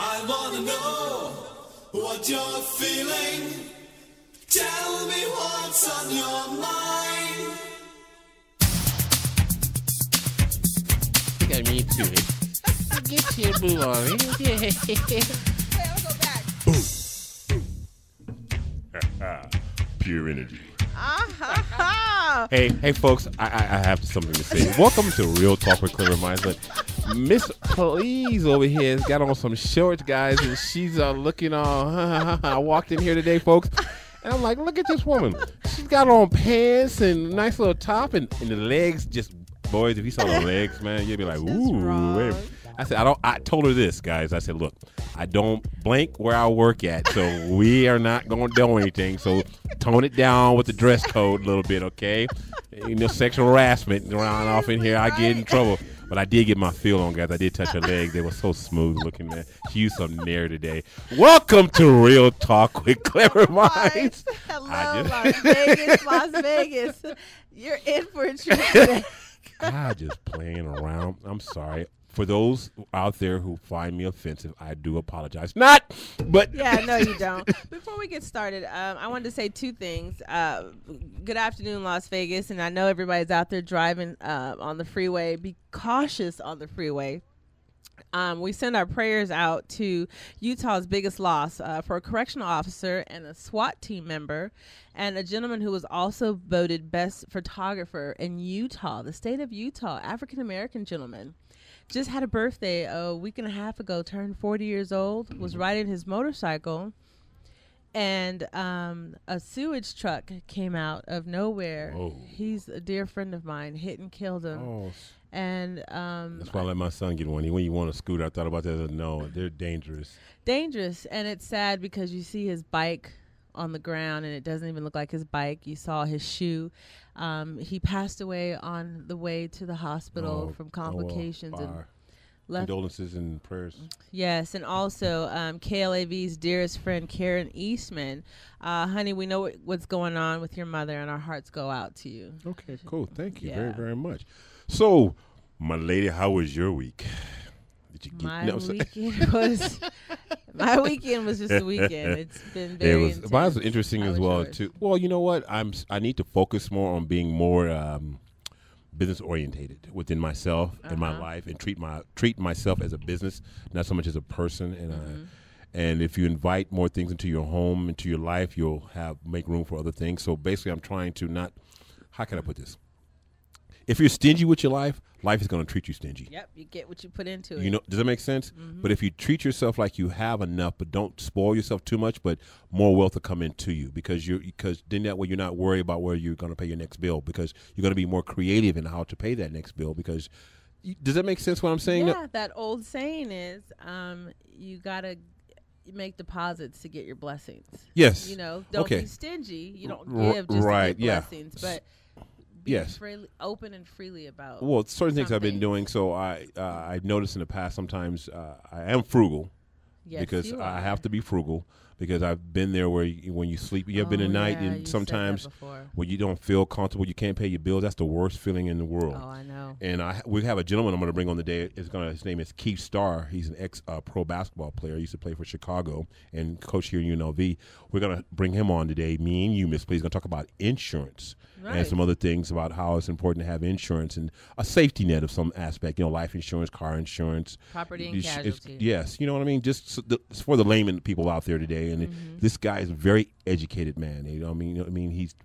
I wanna know what you're feeling. Tell me what's on your mind. Got me to it. Get your boo on. Hey, I'll go back. Pure energy. Hey, folks, I have something to say. Welcome to Real Talk with Clever Minds. But Miss Please over here has got on some shorts, guys, and she's looking all. I walked in here today, folks, and I'm like, look at this woman. She's got on pants and nice little top, and the legs just, boys, if you saw the legs, man, you'd be like, ooh. Wait. I said, I told her this, guys. I said, look, I don't blank where I work at, so we are not going to do anything. So tone it down with the dress code a little bit, okay? You know, sexual harassment around off in here, I get in trouble. But I did get my feel on, guys. I did touch her legs. They were so smooth looking, man. She used some nair today. Welcome to Real Talk with Clever Minds. Hello, Las Vegas. You're in for a treat today. I'm just playing around. I'm sorry. For those out there who find me offensive, I do apologize. Not, but. Yeah, no, you don't. Before we get started, I wanted to say two things. Good afternoon, Las Vegas. And I know everybody's out there driving on the freeway. Be cautious on the freeway. We send our prayers out to Utah's biggest loss for a correctional officer and a SWAT team member and a gentleman who was also voted best photographer in Utah, the state of Utah, African-American gentleman. Just had a birthday a week and a half ago, turned 40 years old, was riding his motorcycle, and a sewage truck came out of nowhere. Oh. He's a dear friend of mine, hit and killed him. Oh. And that's why I let my son get one. When you want a scooter, I thought about that. No, they're dangerous. Dangerous, and it's sad because you see his bike on the ground, and it doesn't even look like his bike. You saw his shoe. He passed away on the way to the hospital from complications. And condolences and prayers. Yes, and also KLAV's dearest friend, Karen Eastman. Honey, we know what's going on with your mother, and our hearts go out to you. Okay, cool. Thank you very, Yeah. very much. So, my lady, how was your week? Did you My weekend was just a weekend. It's been very intense. Mine was interesting How as was well yours? too. Well, you know what? I need to focus more on being more business orientated within myself and my life, and treat myself as a business, not so much as a person. And and if you invite more things into your home, into your life, you'll make room for other things. So basically, I'm trying to not. How can I put this? If you're stingy with your life is going to treat you stingy. Yep, you get what you put into it. You know, does that make sense? But if you treat yourself like you have enough, but don't spoil yourself too much, but more wealth will come into you because then that way you're not worried about where you're going to pay your next bill, because you're going to be more creative in how to pay that next bill. Because does that make sense what I'm saying? Yeah, that old saying is you got to make deposits to get your blessings. Yes. You know, don't Okay. be stingy. You don't give just right, to get yeah. blessings, but be Yes. open and freely about. Well, certain things I've been something. doing. So I've noticed in the past sometimes I am frugal. Yes, Because you I are. have to be frugal, because I've been there where when you sleep, you have been at night, yeah, you and said sometimes that before. when you don't feel comfortable, you can't pay your bills. That's the worst feeling in the world. Oh, I know. And we have a gentleman I'm going to bring on today. His name is Keith Starr. He's an ex-pro basketball player. He used to play for Chicago and coach here in UNLV. We're going to bring him on today. Me and you, Miss Please, going to talk about insurance and some other things about how it's important to have insurance and a safety net of some aspect. You know, life insurance, car insurance, Property and casualty. Yes, you know what I mean. Just it's for the layman people out there today. And this guy is a very educated man. You know, I mean, he's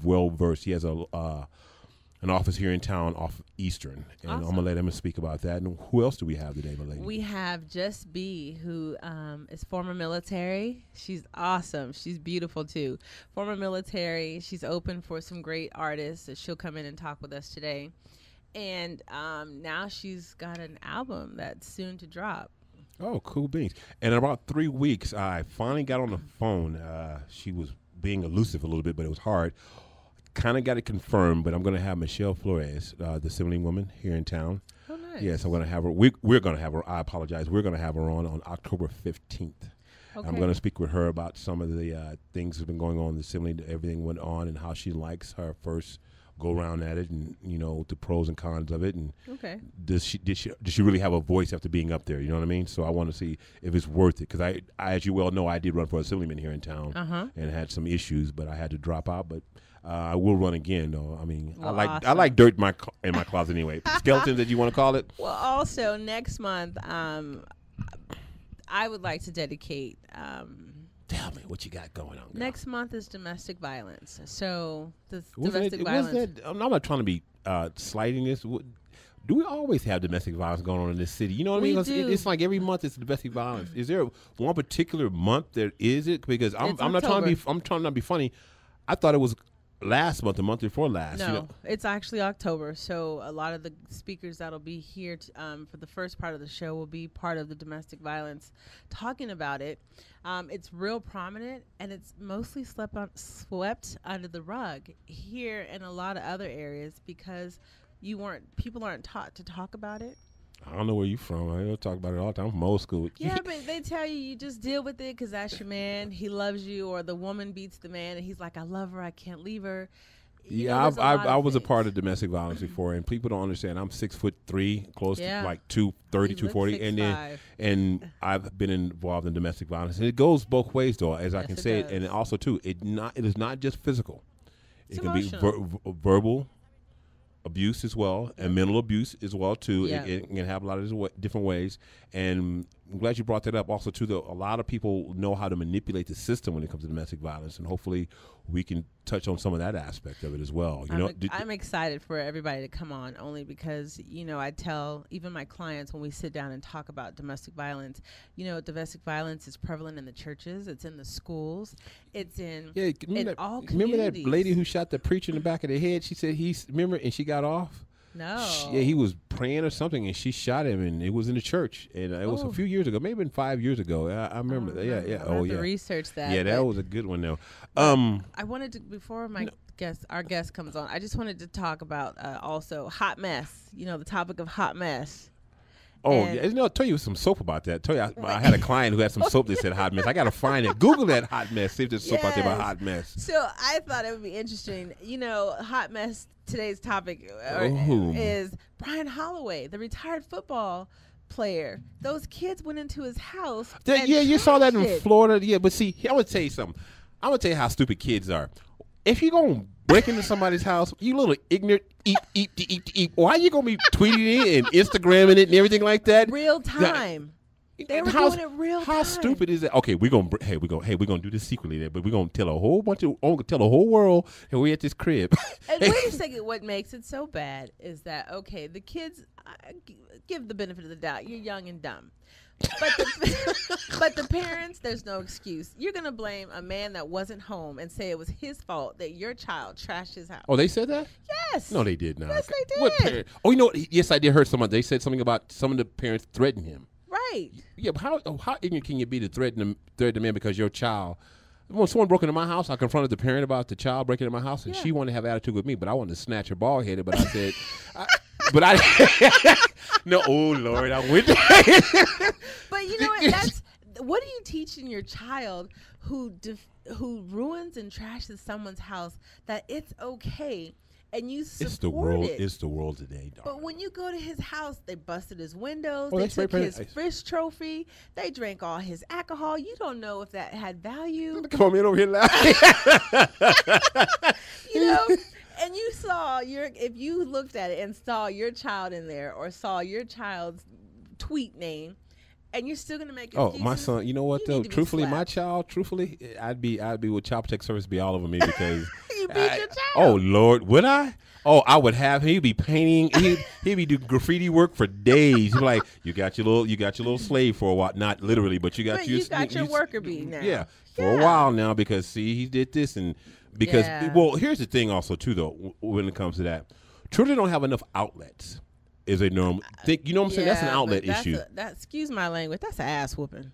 well versed. He has an office here in town off Eastern, and I'm gonna let him speak about that. And who else do we have today, my lady? We have Just B, who is former military. She's awesome. She's beautiful too. Former military. She's open for some great artists. She'll come in and talk with us today. And now she's got an album that's soon to drop. Oh, cool beans. And in about 3 weeks, I finally got on the phone. She was being elusive a little bit, but it was hard. Kind of got it confirmed, but I'm going to have Michelle Flores, the assembly woman here in town. Oh, nice. Yes, I'm going to have her. We're going to have her. I apologize. We're going to have her on October 15th. Okay. I'm going to speak with her about some of the things that have been going on in the assembly. Everything went on and how she likes her first go around at it and the pros and cons of it, and Okay. does she really have a voice after being up there? You know what I mean? So I want to see if it's worth it, because I as you well know, I did run for assemblyman here in town and had some issues, but I had to drop out. But I will run again, though. I mean, Well, I awesome. like dirt in my closet anyway. Skeletons, that you want to call it. Well, also next month, I would like to dedicate. Tell me what you got going on, girl. Next month is domestic violence. So the Wasn't domestic it, violence. was that, I'm not trying to be slighting this. Do we always have domestic violence going on in this city? You know what I mean? We 'Cause do. it's like every month it's domestic violence. Is there one particular month that is it? Because I'm not trying to be. I'm trying not to be funny. I thought it was last month, the month before last. No, it's actually October. So a lot of the speakers that'll be here for the first part of the show will be part of the domestic violence, talking about it. It's real prominent, and it's mostly swept under the rug here and a lot of other areas because people aren't taught to talk about it. I don't know where you from. I don't talk about it all the time. I'm from old school. Yeah, but they tell you just deal with it because that's your man. He loves you, or the woman beats the man, and he's like, I love her. I can't leave her. Yeah, I was a part of domestic violence before, and people don't understand. I'm 6'3", close to like 230, 240, and I've been involved in domestic violence, and it goes both ways, though, as I can say it, and also too, it is not just physical. It can be verbal abuse as well, and mental abuse as well too. Yeah. It can have a lot of different ways, and I'm glad you brought that up. Also too, though, a lot of people know how to manipulate the system when it comes to domestic violence, and hopefully we can touch on some of that aspect of it as well. I'm excited for everybody to come on, only because I tell even my clients when we sit down and talk about domestic violence, domestic violence is prevalent in the churches, it's in the schools, it's in all communities. Remember that lady who shot the preacher in the back of the head? She said and she got off. No. He was praying or something, and she shot him, and it was in the church, and it was a few years ago, maybe 5 years ago. I remember that. Yeah. I have to research that. Yeah, that was a good one, though. I wanted to, before our guest comes on, I just wanted to talk about also hot mess. The topic of hot mess. Oh, yeah. I'll tell you some soap about that. I had a client who had some soap that said hot mess. I got to find it. Google that hot mess. See if there's soap out there about hot mess. So I thought it would be interesting. Hot mess, today's topic is Brian Holloway, the retired football player. Those kids went into his house. You saw that in Florida. Yeah, but see, I'm going to tell you something. I'm going to tell you how stupid kids are. If you're going to break into somebody's house, you little ignorant, eat. Why are you going to be tweeting it and Instagramming it and everything like that? Real time. They were doing it real time. How stupid is that? Okay, we're gonna do this secretly there, but we're gonna tell the whole world that we're at this crib. And wait a second, what makes it so bad is that the kids give the benefit of the doubt. You're young and dumb. But the parents, there's no excuse. You're going to blame a man that wasn't home and say it was his fault that your child trashed his house. Oh, they said that? Yes. No, they did not. Yes, they did. What parent? Oh, you know what? Yes, I did hear someone. They said something about some of the parents threatened him. Right. Yeah, but how ignorant can you be to threaten the man because your child... When someone broke into my house, I confronted the parent about the child breaking into my house, and she wanted to have attitude with me, but I wanted to snatch her bald headed. But I said, no, oh Lord, I went. But you know what? What are you teaching your child who ruins and trashes someone's house that it's okay? And you support it's the world. it. It's the world today, darling. But when you go to his house, they busted his windows. Oh, they took his fish trophy. They drank all his alcohol. You don't know if that had value. Come on, man, over here laughing. And you saw if you looked at it and saw your child in there or saw your child's tweet name, and you're still gonna make excuses. Oh, my son. You know what though? Truthfully, my child. Truthfully, I'd be with Child Protective Service be all over me because you beat your child. Oh Lord, would I? Oh, I would have. He'd be painting. He'd be doing graffiti work for days. He'd be like, you got your little slave for a while. Not literally, but you got your worker bee now. Yeah, for a while now because see, he did this and because well, here's the thing also too though when it comes to that, children don't have enough outlets. Is a normal thing. You know what I'm saying? That's an outlet issue. Excuse my language. That's an ass whooping.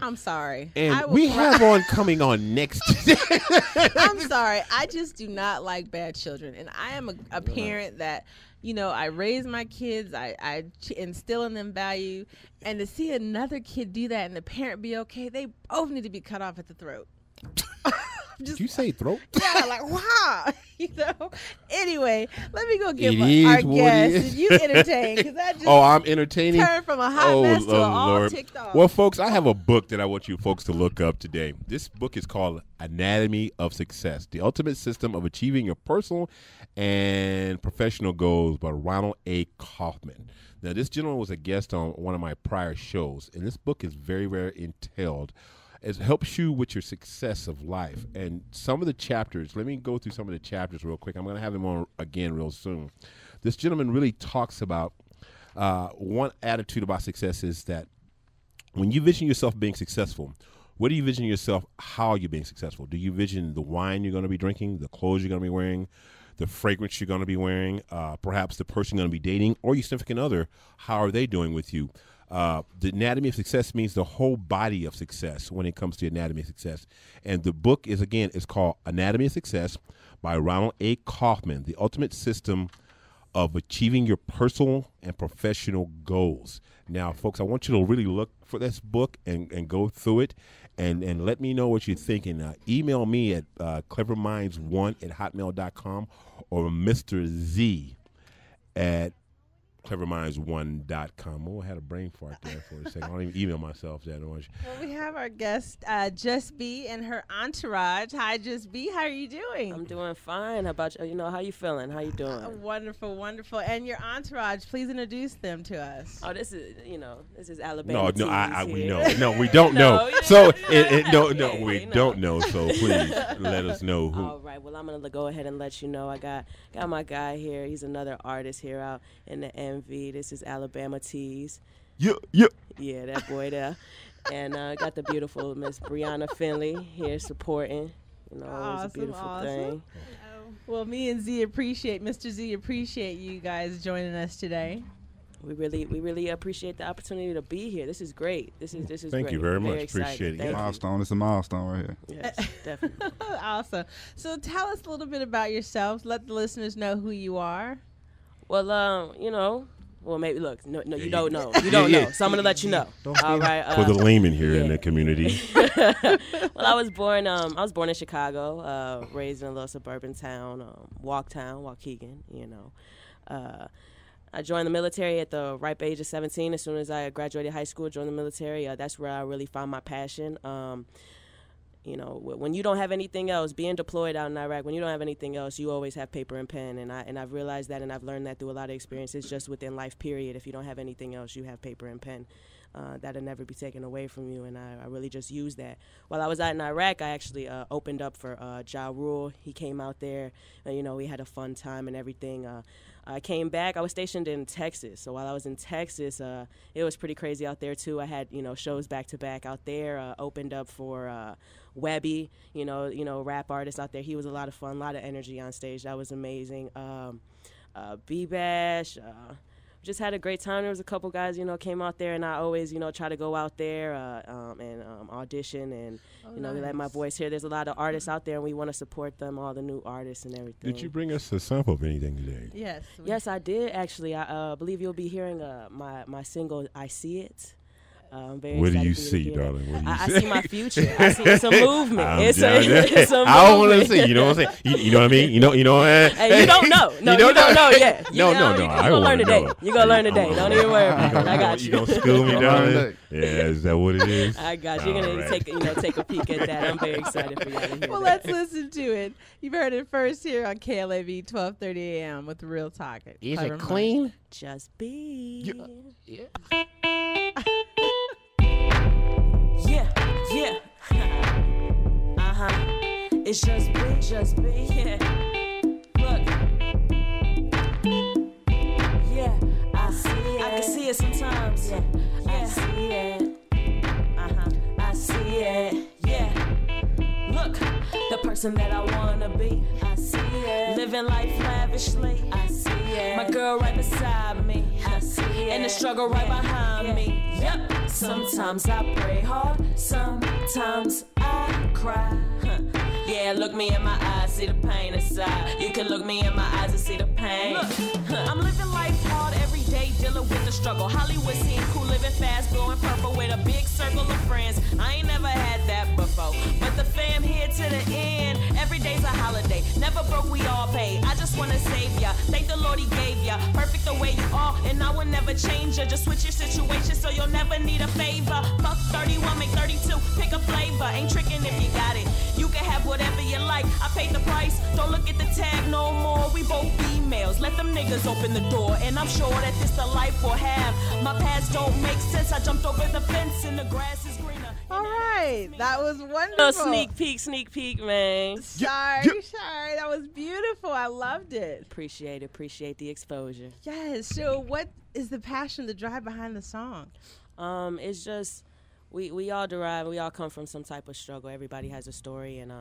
I'm sorry. And we have one coming on next. I'm sorry. I just do not like bad children. And I am a parent that, I raise my kids. I instill in them value. And to see another kid do that and the parent be okay, they both need to be cut off at the throat. Did you say throat? Yeah, like wow, you know. Anyway, let me go get It our is what guest it is. and you entertain because that just Oh, I'm entertaining. turned from a hot mess to an all Lord. ticked off. Well, folks, I have a book that I want you folks to look up today. This book is called Anatomy of Success: The Ultimate System of Achieving Your Personal and Professional Goals by Ronald A. Kaufman. Now, this gentleman was a guest on one of my prior shows, and this book is very, very entailed. It helps you with your success of life. And some of the chapters, let me go through some of the chapters real quick. I'm going to have him on again real soon. This gentleman really talks about one attitude about success is that when you vision yourself being successful, what do you vision yourself, how you're being successful? Do you vision the wine you're going to be drinking, the clothes you're going to be wearing, the fragrance you're going to be wearing, perhaps the person you're going to be dating, or your significant other, how are they doing with you? The anatomy of success means the whole body of success when it comes to anatomy of success. And the book is, again, it's called Anatomy of Success by Ronald A. Kaufman, The Ultimate System of Achieving Your Personal and Professional Goals. Now, folks, I want you to really look for this book and go through it and let me know what you're thinking. Email me at cleverminds1@hotmail.com or Mr. Z at CleverMinds1.com. Oh, I had a brain fart there for a second. I don't even email myself that much. Well, we have our guest, Just B, and her entourage. Hi, Just B. How are you doing? I'm doing fine. How about you? You know, how you feeling? How you doing? Wonderful, wonderful. And your entourage, please introduce them to us. Oh, this is Alabama. We know. No, we don't know. So, we don't know. So, please let us know who. All right. Well, I'm gonna go ahead and let you know. I got my guy here. He's another artist here out in the MV. This is Alabama Tees. Yeah. Yeah, that boy there. And got the beautiful Miss Brianna Finley here supporting. You know, always a beautiful thing. Well, me and Mr. Z appreciate you guys joining us today. We really appreciate the opportunity to be here. This is great. This is Thank great. you very much. Excited. Appreciate it. Thank you. Milestone. It's a milestone right here. Yes, definitely. Awesome. So tell us a little bit about yourselves. Let the listeners know who you are. Well, maybe look. No, you don't know. You don't know. So I'm gonna let you know. All right. For the layman here in the community. Well, I was born in Chicago, raised in a little suburban town, Waukegan. You know, I joined the military at the ripe age of 17. As soon as I graduated high school, joined the military. That's where I really found my passion. You know, when you don't have anything else, being deployed out in Iraq, when you don't have anything else, you always have paper and pen. And I've realized that, and I've learned that through a lot of experiences just within life, period. If you don't have anything else, you have paper and pen. That'll never be taken away from you, and I really just used that. While I was out in Iraq, I actually opened up for Ja Rule. He came out there, and, we had a fun time and everything. I came back. I was stationed in Texas, so while I was in Texas, it was pretty crazy out there, too. I had, shows back-to-back out there, opened up for Webby, rap artist out there. He was a lot of fun, a lot of energy on stage. That was amazing. B-Bash, just had a great time. There was a couple guys, came out there, and I always, try to go out there and audition and, nice. let my voice hear. There's a lot of artists out there, and we want to support them, all the new artists and everything. Did you bring us a sample of anything today? Yes. Yes, I did, actually. I believe you'll be hearing my single, I See It. I'm very What do you excited see, darling? What do you I see? see my future. I see it's a movement. It's a movement. I don't want to see. You know what I'm saying? You know what I mean? You know. Hey, you don't know. No, you don't know yet. No. You're gonna learn today. You're gonna learn today. Don't even worry about it. I got you. You gonna school me, darling? Yeah, is that what it is? I got you. You're gonna take a peek at that. I'm very excited for y'all to hear Well, that. let's listen to it. You've heard it first here on KLAV 1230 AM with Real Talk. Is it clean? Just be. Yeah. Yeah. It's just be. Yeah. Look. Yeah, I see it. I can see it sometimes. Yeah. I see it. I see it. Yeah. Look, the person that I wanna be. I see it. Living life lavishly. I see it. My girl right beside me. I see it. And the struggle right behind me. Yep. Sometimes I pray hard. Sometimes I cry. Yeah, look me in my eyes, see the pain inside. You can look me in my eyes and see the pain. Look, I'm living life hard every day, dealing with the struggle. Hollywood scene, cool, living fast, blowing purple with a big circle of friends. I ain't never had that before, but the fam here to the end. a holiday. Never broke, we all pay. I just wanna save ya. Thank the Lord he gave ya. Perfect the way you are, and I will never change ya. Just switch your situation so you'll never need a favor. Fuck 31, make 32, pick a flavor. Ain't tricking if you got it. You can have whatever you like. I paid the price. Don't look at the tag no more. We both females. Let them niggas open the door. And I'm sure that this the life we'll have. My past don't make sense. I jumped over the fence and the grass is greener. All right, that was wonderful. Oh, sneak peek, man. Sorry. That was beautiful. I loved it. Appreciate the exposure. Yes. So, what is the passion, the drive behind the song? It's just we all come from some type of struggle. Everybody has a story, and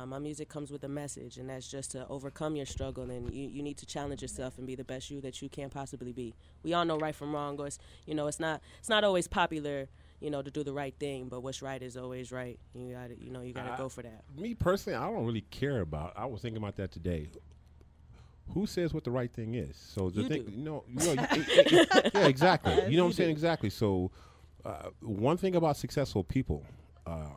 my music comes with a message, and that's just to overcome your struggle, and you need to challenge yourself and be the best you that you can possibly be. We all know right from wrong, or it's not always popular, to do the right thing, but what's right is always right. You gotta go for that. Me personally, I don't really care about. I was thinking about that today. Who says what the right thing is? So the thing, yeah, exactly. You know what I'm saying? Exactly. So one thing about successful people that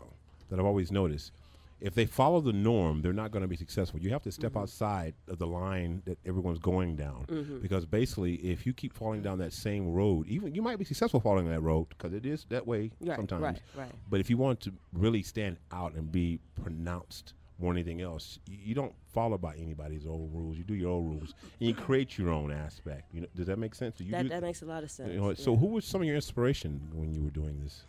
I've always noticed, if they follow the norm, they're not going to be successful. You have to step outside of the line that everyone's going down, because basically, if you keep falling down that same road, even you might be successful following that road because it is that way sometimes. Right. But if you want to really stand out and be pronounced more than anything else, you don't follow by anybody's old rules. You do your own rules, and you create your own aspect. Does that make sense? That makes a lot of sense. So, who was some of your inspiration when you were doing this?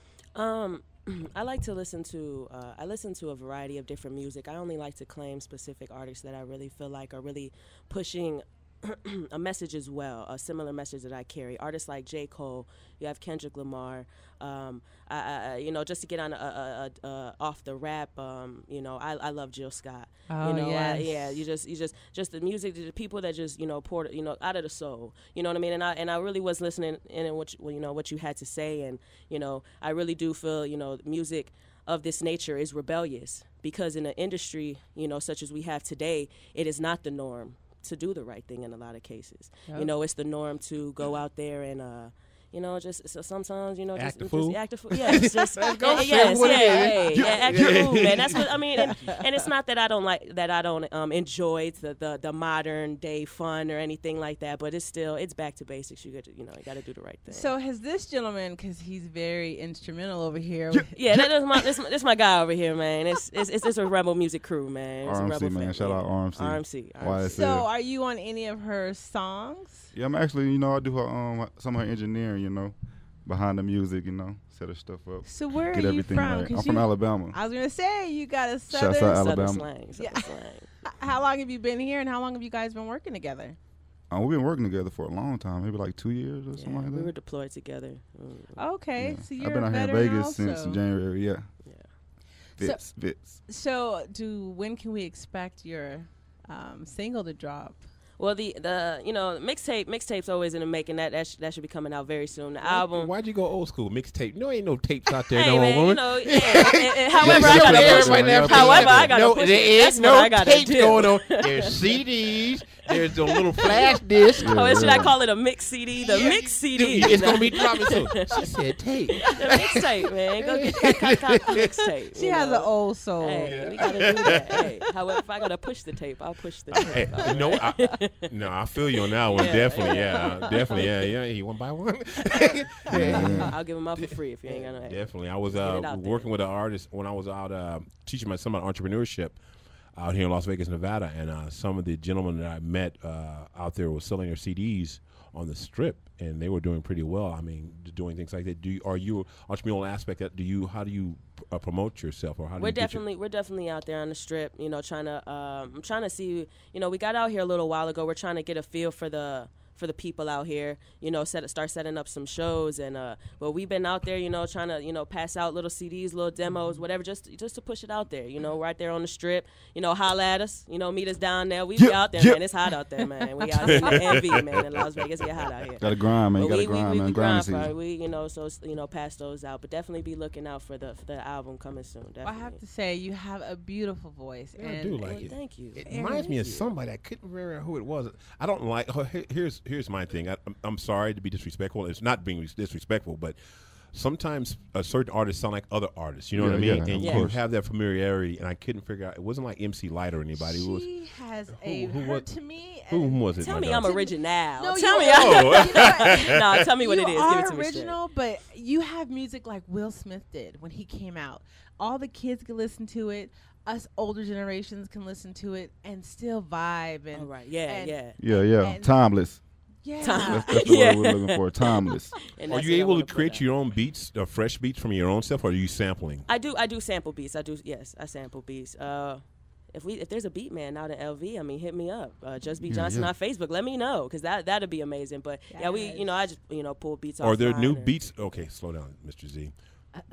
I like to listen to a variety of different music. I only like to claim specific artists that I really feel like are really pushing a message as well, a similar message that I carry. Artists like J. Cole, you have Kendrick Lamar. Just to get on off the rap, I love Jill Scott. Oh, yes. You just the music, the people that just pour out of the soul. You know what I mean? And I really was listening in what you had to say, and I really do feel music of this nature is rebellious, because in an industry such as we have today, it is not the norm to do the right thing in a lot of cases. Yep. It's the norm to go out there and sometimes act a fool. Act a fool. Yeah, it's just act a fool, man. That's what I mean. And it's not that I don't enjoy the modern day fun or anything like that, but it's back to basics. You got to do the right thing. So has this gentleman, because he's very instrumental over here. That's my guy over here, man. It's a rebel music crew, man. It's RMC, a rebel man. Shout out RMC. So are you on any of her songs? Yeah, I'm actually, I do her some of her engineering, behind the music, set her stuff up. So where get are you everything from? right. I'm from Alabama. I was gonna say you got a Shouts out Alabama. Southern slang. How long have you been here, and how long have you guys been working together? We've been working together for a long time, maybe like 2 years or something like that. We were deployed together. Okay, Yeah. so you're I've been out here in Vegas also. since January. Yeah. Fits. So when can we expect your single to drop? Well, the mixtape's always in the making. That should be coming out very soon. The album. Why'd you go old school mixtape? No, ain't no tapes out there. Hey, no man, woman. However, I gotta push it. There That's is what no I gotta tapes do. going on. There's CDs. There's the little flash disc. Should I call it a mix CD? The mix CD. It's gonna be dropping soon. She said tape. The mixtape, man. Go get the mixtape. She has an old soul. Hey, we gotta do that. Hey, however, if I gotta push the tape, I'll push the tape. I feel you on that one. Definitely. Yeah. He one by one. I'll give them out for free if you ain't gonna. Definitely. I was working with an artist when I was out teaching my son about entrepreneurship out here in Las Vegas, Nevada, and some of the gentlemen that I met out there were selling their CDs on the strip, and they were doing pretty well. I mean, doing things like that. Are you entrepreneurial aspect? How do you promote yourself, or how do we're definitely out there on the strip, trying to I'm trying to see, we got out here a little while ago. We're trying to get a feel for the people out here, start setting up some shows, and but we've been out there, trying to, pass out little CDs, little demos, whatever, just to push it out there, right there on the strip, holla at us, meet us down there. We be out there, man. It's hot out there, man. We out in the NV, man, in Las Vegas. Get hot out here. Got to grind, man. You got to grind, man. Grind season. Pass those out, but definitely be looking out for the album coming soon. Definitely. Well, I have to say, you have a beautiful voice. Yeah, I do like it. Thank you. It reminds me of somebody. I couldn't remember who it was. I don't like. Here's my thing. I'm sorry to be disrespectful. It's not being disrespectful, but sometimes certain artists sound like other artists. You know what I mean? Yeah, And of you course. have that familiarity. And I couldn't figure out. It wasn't like MC Light or anybody. It was She has who her was- to me. who was it? Tell my me dog? I'm original. No, Tell me. you Oh. you know what? No, tell me what you it is. are Give it to me straight. original, but you have music like Will Smith did when he came out. All the kids can listen to it. Us older generations can listen to it and still vibe. And All right. Yeah, and- yeah. Yeah. And- Timeless. yeah. That's the Yeah. word we're looking for. Timeless. And Are that's you what I able to wanna put create out. your own beats, fresh beats from your own stuff, or are you sampling? I do sample beats. I sample beats. If there's a beat man out in LV, I mean, hit me up. Just be Johnson on Facebook. Let me know, because that'd be amazing. But I just pull beats. Are there offline new and- beats? Okay, slow down, Mr. Z.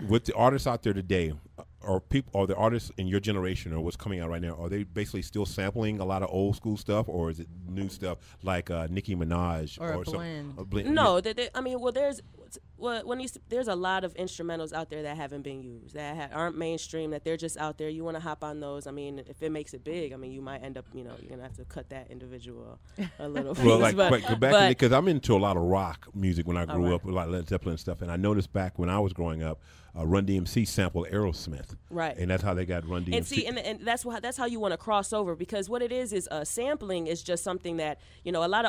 With the artists out there today, are the artists in your generation or what's coming out right now, are they basically still sampling a lot of old school stuff, or is it new stuff like Nicki Minaj Or a blend? a blend? No, there's a lot of instrumentals out there that haven't been used, that aren't mainstream, that they're just out there. You want to hop on those. I mean, if it makes it big, I mean, you might end up, you're gonna have to cut that individual a little. Well, piece, but because I'm into a lot of rock music when I grew right. up, a lot of Led Zeppelin and stuff, and I noticed back when I was growing up, Run DMC sampled Aerosmith, Right. and that's how they got Run DMC. And see, and that's how you want to cross over, because what it is sampling is just something that a lot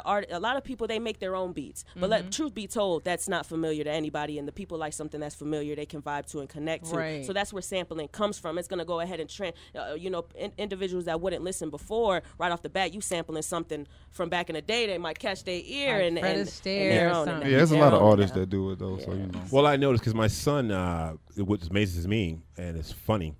of people, they make their own beats. But truth be told, that's not familiar to anybody, and the people like something that's familiar, they can vibe to and connect to. Right. So that's where sampling comes from. It's gonna go ahead and individuals that wouldn't listen before, right off the bat, you sampling something from back in the day, they might catch their ear Like and Fred and Astaire they're or on it. something. Yeah, there's a They're lot of on it artists now. that do it though. So Well, I noticed because my son, what amazes me, and it's funny,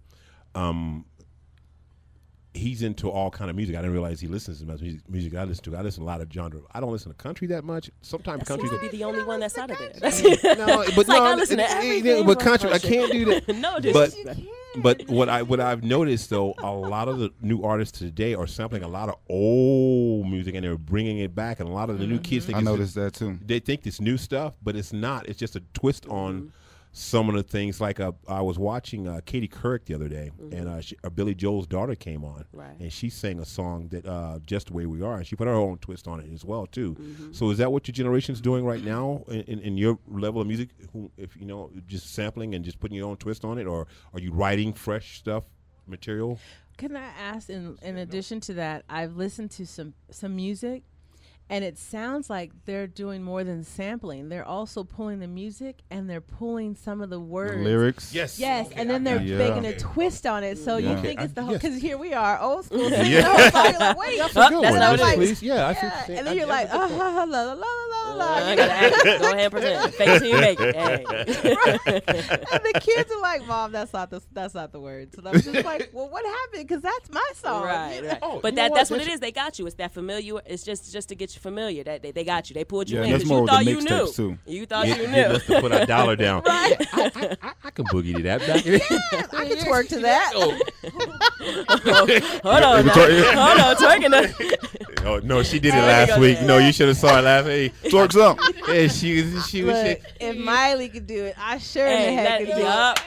he's into all kind of music. I didn't realize he listens to as much music I listen to. I listen to a lot of genre. I don't listen to country that much. Sometimes That country. seems to be the only one that's out of there. No, but like no, I listen to everything but from country, I Russia. can't do that. No, but disrespect. but what I've noticed though, a lot of the new artists today are sampling a lot of old music and they're bringing it back, and a lot of the new kids think I it's noticed that too. they think it's new stuff, but it's not. It's just a twist on some of the things. Like I was watching Katie Couric the other day, and Billy Joel's daughter came on, Right. and she sang a song that Just the Way We Are, and she put her own twist on it as well too. So is that what your generation's doing right now in your level of music? If just sampling and just putting your own twist on it, or are you writing fresh stuff, material? Can I ask, in addition to that, I've listened to some music, and it sounds like they're doing more than sampling. They're also pulling the music, and they're pulling some of the The words. lyrics. Yes, and then they're Yeah. making a twist on it, so you Yeah. think it's the whole. Yes. Because here we are, old school. Yeah. You're like, wait, That's Huh? a good That's one. not what Yes, it is. please. Yeah, I see what yeah. you're saying. And then you're like, la la la la la. I gotta act. Go ahead and pretend. Fake it till you make it. Hey. And the kids are like, Mom, that's not the words. And I'm just like, well, what happened? Because that's my song. Right, right. Oh, But you know that's what? what it is. They got you. It's that familiar. It's just to get you familiar. That they got you. They pulled you Yeah, in that's because more you with the thought you knew. mixtapes, too. You thought Get you knew. us to put our dollar down. I can boogie to that. I can twerk to that. Hold on, now. Hold on, twerking. That. Oh no, she did it Oh, last you week. got No, you should have saw it last week. Twerk some. Yeah, she was. Look, if Miley could do it, I sure in Hey, the heck could do it. yup.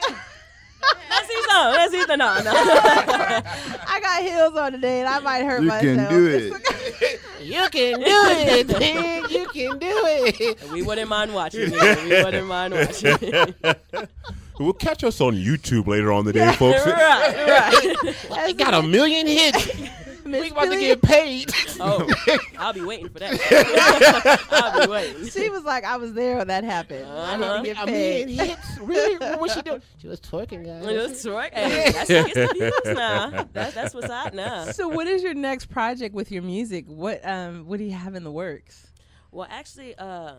Let's see some. Let's see some. No. I got heels on today, and I might hurt You myself. can do it. you can do it, man. You can do it. We wouldn't mind watching. We wouldn't mind watching. We'll catch us on YouTube later on today, folks. right. I got 1 million hits. Miss About to Billy, get paid. Oh, I'll be waiting for that. I'll be waiting. she was like, I was there when that happened. I need to get 1 million paid. hits. Really? What was she doing? She was twerking, guys. That's right. Hey, that's what gets the views now. That's what's hot now. So, what is your next project with your music? What do you have in the works? Well, actually, to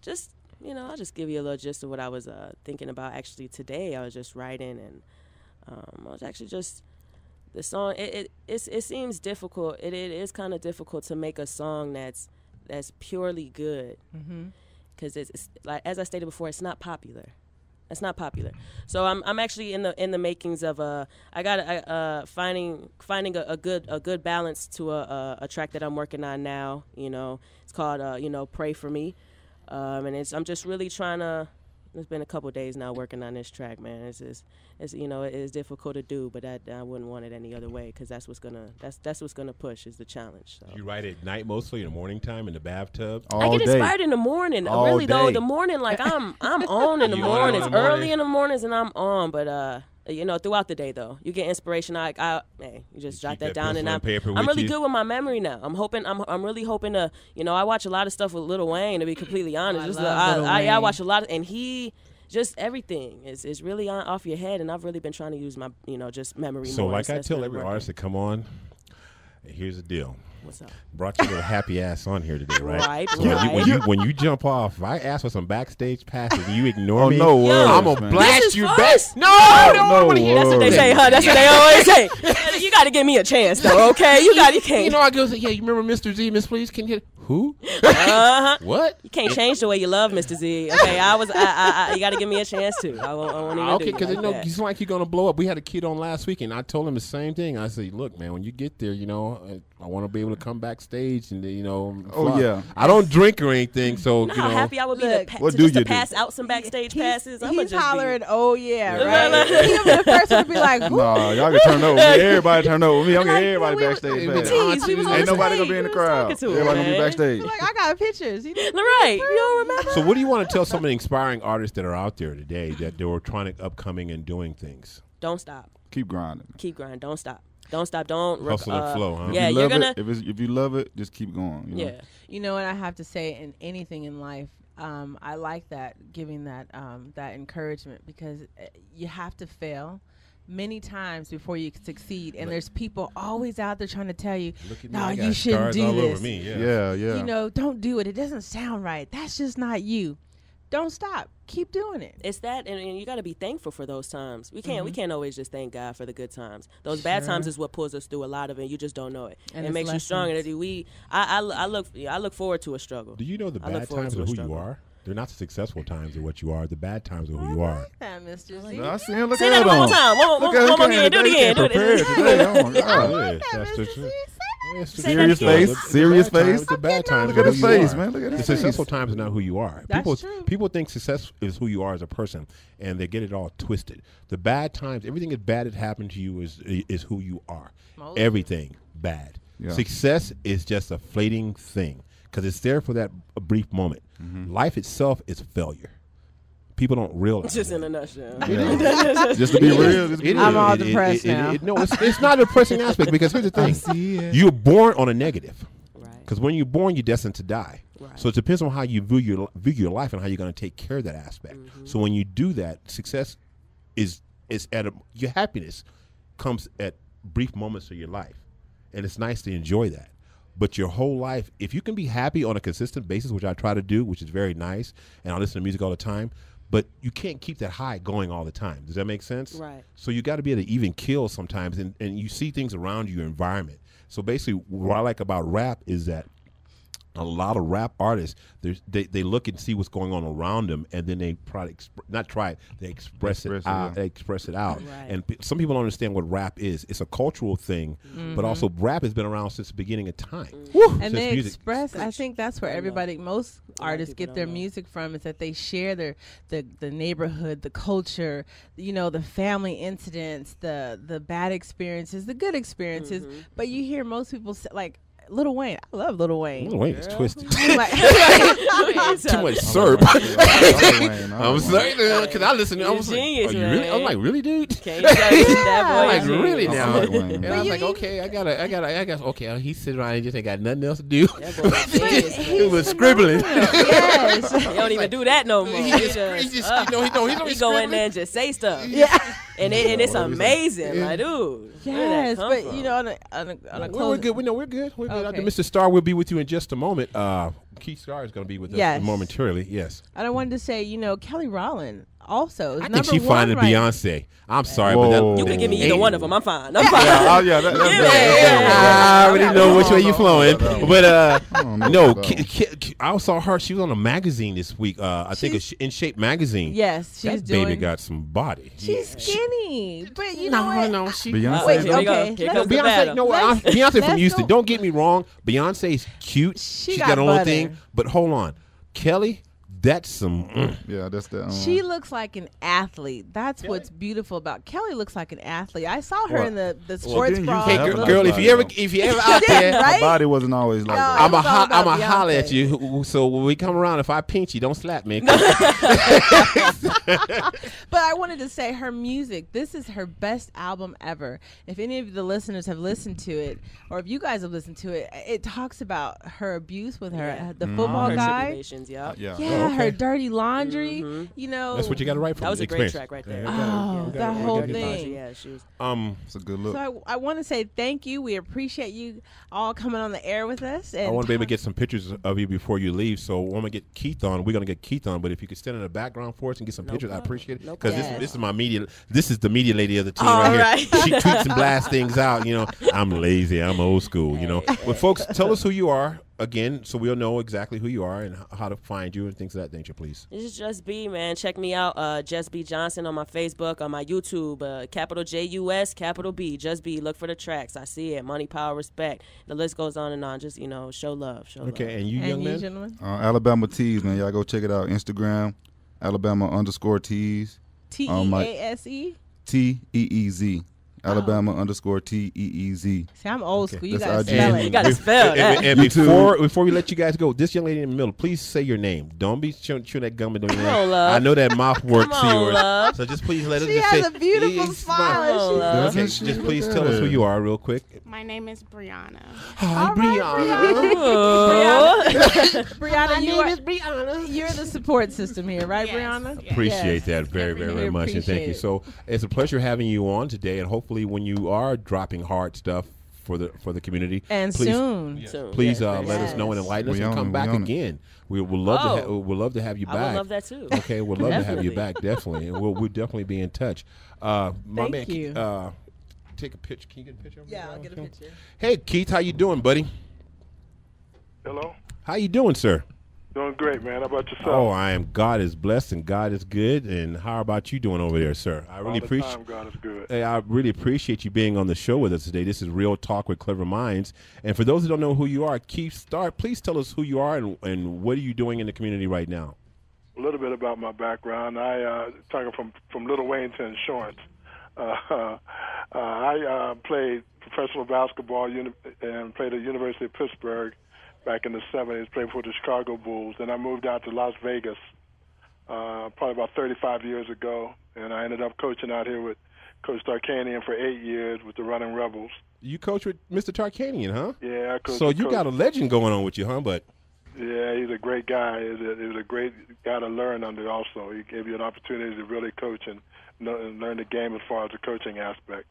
just I'll just give you a little gist of what I was thinking about. Actually, today I was just writing, and I was actually just the song. It seems difficult. It is kind of difficult to make a song that's purely good, because it's like, as I stated before, it's not popular. It's not popular. So I'm actually in the makings of finding a good balance to a track that I'm working on now. It's called Pray for Me. And I'm just really trying to It's been a couple days now working on this track, man. It's it is difficult to do, but I wouldn't want it any other way because that's what's gonna push is the challenge. So. You write at night mostly, in the morning time, in the bathtub. I get inspired in the morning. Really though, the morning like I'm on in the mornings, early in the mornings, and I'm on. But throughout the day though, you get inspiration. You just jot that down, and I'm really good with my memory now. I'm really hoping to. I watch a lot of stuff with Lil Wayne. To be completely honest, I watch a lot, and he. Just everything is really off your head, and I've really been trying to use my, just memory more. So like I tell every artist that come on, here's the deal. What's up? Brought your little happy ass on here today, right? Right, So right. when you jump off, if I ask for some backstage passes and you ignore me, no worries, I'm going to man. blast you back. No, no That's what they say, huh? That's what they always say. You got to give me a chance, though, okay? You can't. I go, yeah, you remember Mr. Z, Miss Please? Can you who? What? You can't change the way you love Mr. Z. Okay, you got to give me a chance, too. I won't even Okay, because that. it's like you're going to blow up. We had a kid on last week, and I told him the same thing. I said, look, man, when you get there, I want to be able to come backstage and, fly. Yeah. I don't drink or anything, so, How happy I would be what to do just you to do? pass out some backstage passes. He's hollering, oh, yeah, right? Right. He'll be the first one to be like, who? Nah, y'all can turn over. Everybody turn over with me. I'm getting everybody backstage. Tease, we was on Ain't the nobody stage. gonna be in the We was crowd. talking to him, Everybody gonna be man. backstage. Like, I got pictures. You know? Right. You don't remember? So what do you want to tell some of the inspiring artists that are out there today that they were trying to upcoming and doing things? Don't stop. Keep grinding. Keep grinding. Don't stop. Don't stop. Don't Hustle and flow, huh? Yeah, If you you're love gonna. it, if you love it, just keep going. Yeah. You know what I have to say in anything in life, I like that, giving that encouragement, because you have to fail many times before you succeed, and there's people always out there trying to tell you, Look at me, no, I got you shouldn't scars do all this. over me. Yeah. Don't do it. It doesn't sound right. That's just not you. Don't stop. Keep doing it. It's that, and you got to be thankful for those times. We can't always just thank God for the good times. Those bad times is what pulls us through a lot of it. And you just don't know it. And it it's makes you lessons. stronger. I look forward to a struggle. Do you know the I look bad forward times to are a who struggle. you are? They're not the successful times of what you are. The bad times are who you I are. like that, Mr. Z. I see him. Look Say at that one more him. time. One more again. Do it again. Do Prepared it. today. Oh my God. Yeah, that, that's the Mr. truth. Z. It's the Say truth. that again. Serious The bad face? times- The bad times. Look at are his who you face, are. man. Look at The his successful face. times is not who you are. That's true. People think success is who you are as a person, and they get it all twisted. The bad times, everything that's bad that happened to you is who you are. Most. Everything bad. Yeah. Success is just a fleeting thing because it's there for that brief moment. Life itself is failure. People don't realize Just that. in a nutshell. Just to be real. It I'm is. all It- depressed now. No, it's not a depressing aspect because here's the thing. You're born on a negative. Right. Because when you're born, you're destined to die. Right. So it depends on how you view your life and how you're going to take care of that aspect. So when you do that, success is your happiness comes at brief moments of your life, and it's nice to enjoy that. But your whole life, if you can be happy on a consistent basis, which I try to do, which is very nice, and I listen to music all the time, but you can't keep that high going all the time. Does that make sense? Right. So you got to be able to even kill sometimes, and you see things around your environment. So basically, what I like about rap is that a lot of rap artists, they look and see what's going on around them, and then they they express it out. yeah. They express it out. Right. And some people don't understand what rap is. It's a cultural thing, but also rap has been around since the beginning of time. And Since they music- express, I think that's where most artists people get their don't know. music from, is that they share the neighborhood, the culture, the family incidents, the bad experiences, the good experiences. But you hear most people say, like Lil Wayne. I love Lil Wayne. Lil Wayne is twisted. I'm like, Too much syrup. I'm sorry, because I listen. I You're was a genius, like, "Are you really?" man. I'm like, "Really, dude?" Can't judge that I'm boy. like, is "Really genius. now?" I like Wayne. And I was like, "Okay, I got. Okay, he sits around and just ain't got nothing else to do." That boy is genius, man. He was scribbling. yes. He don't even do that no more. He just he's only he go in scribbling. there and just say stuff. Yeah. And it's amazing. Like, dude. Yes, where but did that come on a We're close. good. We're good. We're good. Okay. Mr. Starr will be with you in just a moment. Keith Starr is going to be with us Yes. momentarily. Yes. And I wanted to say, Kelly Rowland also is I think number she one fine than right Beyonce. I'm sorry, Whoa. but You could give me either Hey. one of them. I'm fine. I'm fine. Yeah, that's I already know which way you're flowing, but don't know no, about that I saw her. She was on a magazine this week. I think it's In Shape magazine. Yes, she's that doing. baby got some body. She's skinny, but you know what? No, she. Beyonce. Wait, Here we go. okay, Here let's- comes the Beyonce, battle. no, Let's- Beyonce from let's Houston. go. Don't get me wrong. Beyonce's cute. She She's got got her own butter. thing. But hold on, Kelly That's some. Yeah, that's the. She looks like an athlete. That's what's beautiful about Kelly. Looks like an athlete. I saw her in the sports didn't bra. you Hey, have a girl, body, if you ever out there, right? Her body wasn't always like that. I'm It was all about a holler at Beyonce. you. So when we come around, if I pinch you, don't slap me. But I wanted to say her music, this is her best album ever. If any of the listeners have listened to it, or if you guys have listened to it, it talks about her abuse with her the football Her guy. tribulations, yeah. Yeah. Yeah, her dirty laundry. You know, That's what you got to write from. That was a experience. great track right there. Oh, that whole thing. Yeah, she was. It's a good look. So I want to say thank you. We appreciate you all coming on the air with us. And I want to be able to get some pictures of you before you leave. So when we get Keith on, we're gonna get Keith on. But if you could stand in the background for us and get some pictures, I appreciate it. No Because problem. this is my media. This is the media lady of the team All right right. here. She tweets and blasts things out. You know, I'm lazy. I'm old school. You know, but folks, tell us who you are again, so we'll know exactly who you are and how to find you and things of that nature, please. This is Just B, man. Check me out, Just B Johnson on my Facebook, on my YouTube, capital JUS, capital B, Just B. Look for the tracks. I see it. Money, power, respect. The list goes on and on. Just, show love. Show love. Okay, and you, young and you man. gentlemen, Alabama Tees, man. Y'all go check it out. Instagram, Alabama_Tees. TEASE. TEEZ. Alabama_TEEZ. See, I'm old school. You That's gotta IG. spell You it. got to spell that. And YouTube. before we let you guys go, this young lady in the middle, please say your name. Don't be chewing that gum and doing Come that. on, love. I know that mouth works Come on, yours. love. So just please let us She just has say. a beautiful Please smile. Come on, She's- love. Okay, Doesn't just she please look tell us who good? you are real quick. My name is Brianna. Hi, Brianna, you're the support system here, right, Yes, Brianna? yes. Appreciate that very, We very, very much, and thank appreciate you. it. So it's a pleasure having you on today, and hopefully, when you are dropping hard stuff for the community, And please, soon. Soon. please Yes, let us know and enlighten us We and own come it, back we own it. again. We would love Oh. we'd love to have you I back. would love that too. Okay, we'd love to have you Definitely. back, definitely, and we'll definitely be in touch. My Thank man, you. take a picture. Can you get a picture? Of me, Yeah, I'll Ron? get a picture. Hey, Keith, how you doing, buddy? Hello? How you doing, sir? Doing great, man. How about yourself? Oh, I am. God is blessed and God is good. And how about you doing over there, sir? I All really the appreciate. time, God is good. Hey, I really appreciate you being on the show with us today. This is Real Talk with Clever Minds. And for those who don't know who you are, Keith, please tell us who you are and what are you doing in the community right now. A little bit about my background. I talking from Little Wayne to insurance. I played professional basketball and played at University of Pittsburgh back in the 70s, played for the Chicago Bulls. Then I moved out to Las Vegas probably about 35 years ago, and I ended up coaching out here with Coach Tarkanian for 8 years with the Running Rebels. You coach with Mr. Tarkanian, huh? Yeah, I coached So with you Coach- got a legend going on with you, huh? But Yeah, he's a great guy. He was a great guy to learn under also. He gave you an opportunity to really coach and learn the game as far as the coaching aspect.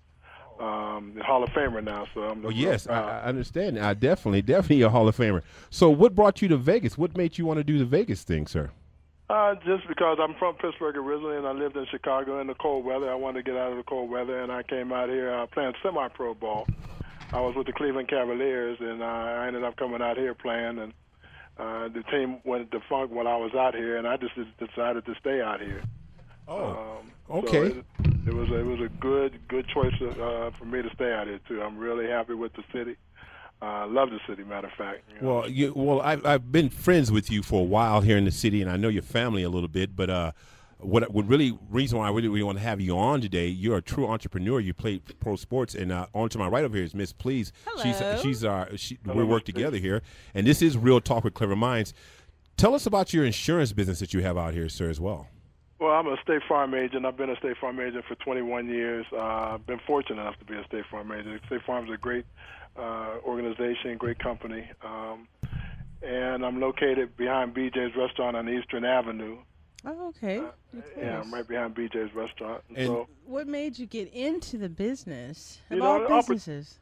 The Hall of Famer now, so I'm well, yes, I understand. I definitely a Hall of Famer. So what brought you to Vegas? What made you want to do the Vegas thing, sir? Just because I'm from Pittsburgh originally and I lived in Chicago in the cold weather. I wanted to get out of the cold weather, and I came out here playing semi-pro ball. I was with the Cleveland Cavaliers, and I ended up coming out here playing, and the team went defunct while I was out here, and I just decided to stay out here. Okay. So it was a good choice for me to stay out here too. I'm really happy with the city. Love the city, matter of fact. You know. Well, I've been friends with you for a while here in the city, and I know your family a little bit. But what reason why I really want to have you on today? You're a true entrepreneur. You play pro sports, and on to my right over here is Miss Please. Hello. We work together here, and this is Real Talk with Clever Minds. Tell us about your insurance business that you have out here, sir, as well. Well, I'm a State Farm agent. I've been a State Farm agent for 21 years. I've been fortunate enough to be a State Farm agent. State Farm is a great organization, great company. And I'm located behind BJ's Restaurant on Eastern Avenue. Oh, okay. Yeah, I'm right behind BJ's Restaurant. And- So What made you get into the business? You Of know, all the businesses.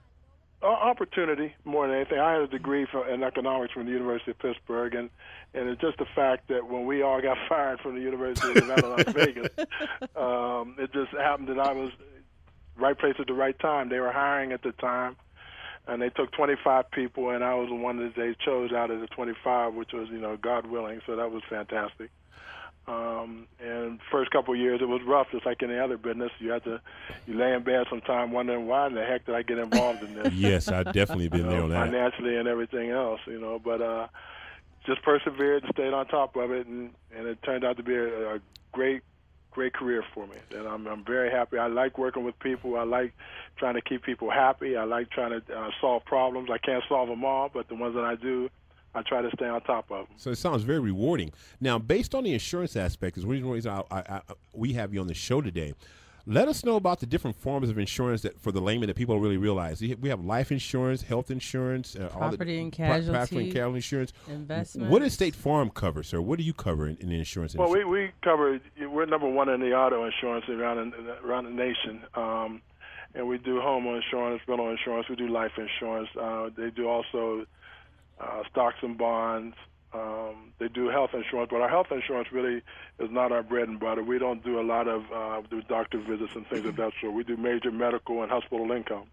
opportunity more than anything. I had a degree in economics from the University of Pittsburgh, and it's just the fact that when we all got fired from the University of Nevada, Las Vegas, it just happened that I was right place at the right time. They were hiring at the time, and they took 25 people, and I was the one that they chose out of the 25, which was, God willing, so that was fantastic. And first couple of years, it was rough, just like any other business. You lay in bed sometime wondering why in the heck did I get involved in this? Yes, I've definitely been there on that. Financially and everything else, But just persevered and stayed on top of it, and it turned out to be a great career for me. And I'm very happy. I like working with people. I like trying to keep people happy. I like trying to solve problems. I can't solve them all, but the ones that I do, I try to stay on top of them. So it sounds very rewarding. Now, based on the insurance aspect, is one reason we have you on the show today. Let us know about the different forms of insurance that, for the layman, that people don't really realize. We have life insurance, health insurance, property and casualty, property and casualty insurance. Investments. What does State Farm cover, sir? What do you cover in the insurance industry? Well, we cover. We're number one in the auto insurance around the nation, and we do home insurance, rental insurance. We do life insurance. They do also stocks and bonds. They do health insurance, but our health insurance really is not our bread and butter. We don't do a lot of do doctor visits and things of that sort. We do major medical and hospital income.